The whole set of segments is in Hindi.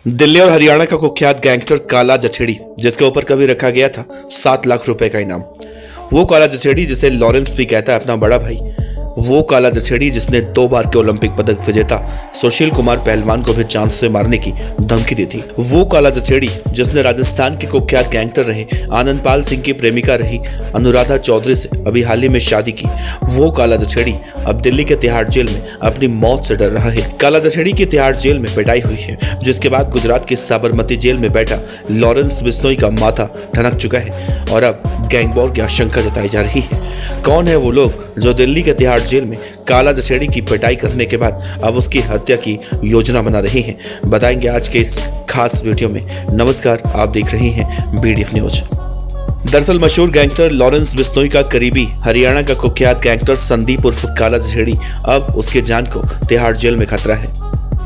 दिल्ली और हरियाणा का कुख्यात गैंगस्टर काला जछेड़ी, जिसके ऊपर कभी रखा गया था 7 लाख रुपए का इनाम। वो काला जछेड़ी जिसे लॉरेंस भी कहता है अपना बड़ा भाई। वो काला जछेड़ी जिसने 2 बार के ओलंपिक पदक विजेता सुशील कुमार पहलवान को भी चांद से मारने की धमकी दी थी। वो काला जछेड़ी जिसने राजस्थान के कुख्यात गैंगस्टर रहे आनंदपाल सिंह की प्रेमिका रही अनुराधा चौधरी से अभी हाल ही में शादी की। वो काला जछेड़ी अब दिल्ली के तिहाड़ जेल में अपनी मौत से डर रहा है। काला जछेड़ी की तिहाड़ जेल में पिटाई हुई है, जिसके बाद गुजरात की साबरमती जेल में बैठा लॉरेंस बिश्नोई का माथा ठनक चुका है और अब गैंग वॉर की आशंका जताई जा रही है। कौन है वो लोग जो दिल्ली के तिहाड़ जेल में काला जछेड़ी की पिटाई करने के बाद अब उसकी हत्या की योजना बना रहे हैं, बताएंगे आज के इस खास वीडियो में। नमस्कार, आप देख रहे हैं BDF न्यूज। दरअसल मशहूर गैंगस्टर लॉरेंस बिश्नोई का करीबी हरियाणा का कुख्यात गैंगस्टर संदीप उर्फ काला जछेड़ी अब उसके जान को तिहाड़ जेल में खतरा है।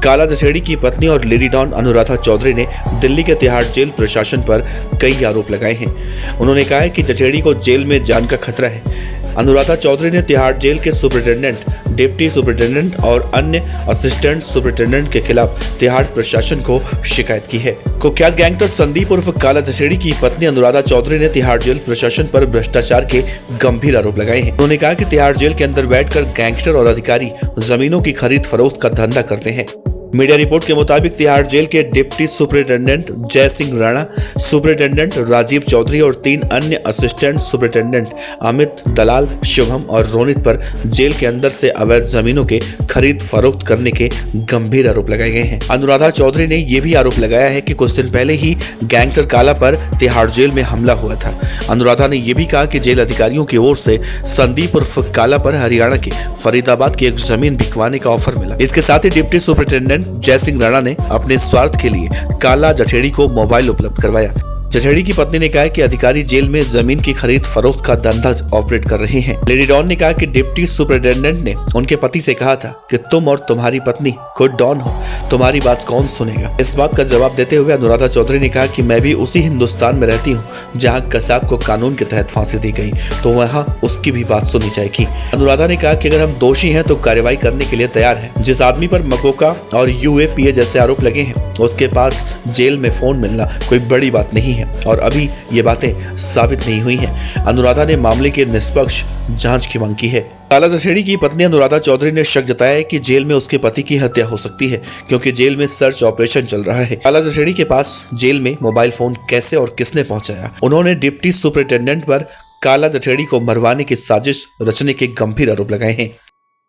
काला जछेड़ी की पत्नी और लेडी डॉन अनुराधा चौधरी ने दिल्ली के तिहाड़ जेल प्रशासन पर कई आरोप लगाए हैं। उन्होंने कहा है कि जछेड़ी को जेल में जान का खतरा है। अनुराधा चौधरी ने तिहाड़ जेल के सुपरिटेंडेंट, डिप्टी सुपरिटेंडेंट और अन्य असिस्टेंट सुपरिटेंडेंट के खिलाफ तिहाड़ प्रशासन को शिकायत की है। कुख्यात गैंगस्टर संदीप उर्फ काला जछेड़ी की पत्नी अनुराधा चौधरी ने तिहाड़ जेल प्रशासन पर भ्रष्टाचार के गंभीर आरोप लगाए हैं। उन्होंने कहा कि तिहाड़ जेल के अंदर बैठकर गैंगस्टर और अधिकारी जमीनों की खरीद फरोख्त का धंधा करते हैं। मीडिया रिपोर्ट के मुताबिक तिहाड़ जेल के डिप्टी सुपरिटेंडेंट जय सिंह राणा, सुपरिटेंडेंट राजीव चौधरी और 3 अन्य असिस्टेंट सुपरिटेंडेंट अमित, दलाल, शुभम और रोनित पर जेल के अंदर से अवैध जमीनों के खरीद फरोख्त करने के गंभीर आरोप लगाए गए हैं। अनुराधा चौधरी ने यह भी आरोप लगाया है कि कुछ दिन पहले ही गैंगस्टर काला पर तिहाड़ जेल में हमला हुआ था। अनुराधा ने यह भी कहा कि जेल अधिकारियों की ओर से संदीप उर्फ काला पर हरियाणा के फरीदाबाद की एक जमीन बिकवाने का ऑफर मिला। इसके साथ ही डिप्टी सुपरिटेंडेंट जय सिंह राणा ने अपने स्वार्थ के लिए काला जछेड़ी को मोबाइल उपलब्ध करवाया। जछेड़ी की पत्नी ने कहा कि अधिकारी जेल में जमीन की खरीद फरोख्त का धंधा ऑपरेट कर रहे हैं। लेडी डॉन ने कहा कि डिप्टी सुपरिटेंडेंट ने उनके पति से कहा था कि तुम और तुम्हारी पत्नी खुद डॉन हो, तुम्हारी बात कौन सुनेगा। इस बात का जवाब देते हुए अनुराधा चौधरी ने कहा कि मैं भी उसी हिंदुस्तान में रहती हूँ जहाँ कसाब को कानून के तहत फांसी दी गई, तो वहाँ उसकी भी बात सुनी जाएगी। अनुराधा ने कहा कि अगर हम दोषी हैं तो कार्रवाई करने के लिए तैयार है। जिस आदमी पर मकोका और UAPA जैसे आरोप लगे हैं उसके पास जेल में फोन मिलना कोई बड़ी बात नहीं है और अभी ये बातें साबित नहीं हुई हैं। अनुराधा ने मामले के निष्पक्ष जांच की मांग की है। काला जछेड़ी की पत्नी अनुराधा चौधरी ने शक जताया है कि जेल में उसके पति की हत्या हो सकती है, क्योंकि जेल में सर्च ऑपरेशन चल रहा है। काला जछेड़ी के पास जेल में मोबाइल फोन कैसे और किसने पहुंचाया। उन्होंने डिप्टी सुपरिटेंडेंट पर काला जछेड़ी को मरवाने की साजिश रचने के गंभीर आरोप लगाए हैं।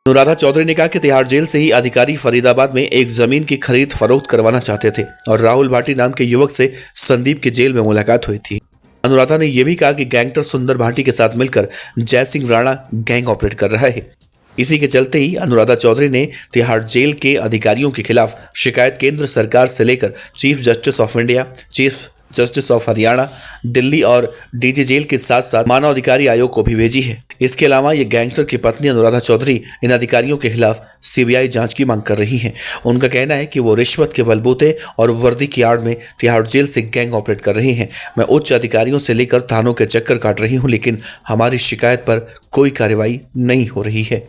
अनुराधा चौधरी ने कहा कि तिहाड़ जेल से ही अधिकारी फरीदाबाद में एक जमीन की खरीद फरोख्त करवाना चाहते थे और राहुल भाटी नाम के युवक से संदीप के जेल में मुलाकात हुई थी। अनुराधा ने यह भी कहा कि गैंगस्टर सुंदर भाटी के साथ मिलकर जय सिंह राणा गैंग ऑपरेट कर रहा है। इसी के चलते ही अनुराधा चौधरी ने तिहाड़ जेल के अधिकारियों के खिलाफ शिकायत केंद्र सरकार से लेकर chief justice of India, chief justice of Haryana, Delhi और DG जेल के साथ साथ मानव अधिकारी आयोग को भी भेजी है। इसके अलावा ये गैंगस्टर की पत्नी अनुराधा चौधरी इन अधिकारियों के खिलाफ CBI जांच की मांग कर रही हैं। उनका कहना है कि वो रिश्वत के बलबूते और वर्दी की आड़ में तिहाड़ जेल से गैंग ऑपरेट कर रही हैं। मैं उच्च अधिकारियों से लेकर थानों के चक्कर काट रही हूँ, लेकिन हमारी शिकायत पर कोई कार्रवाई नहीं हो रही है।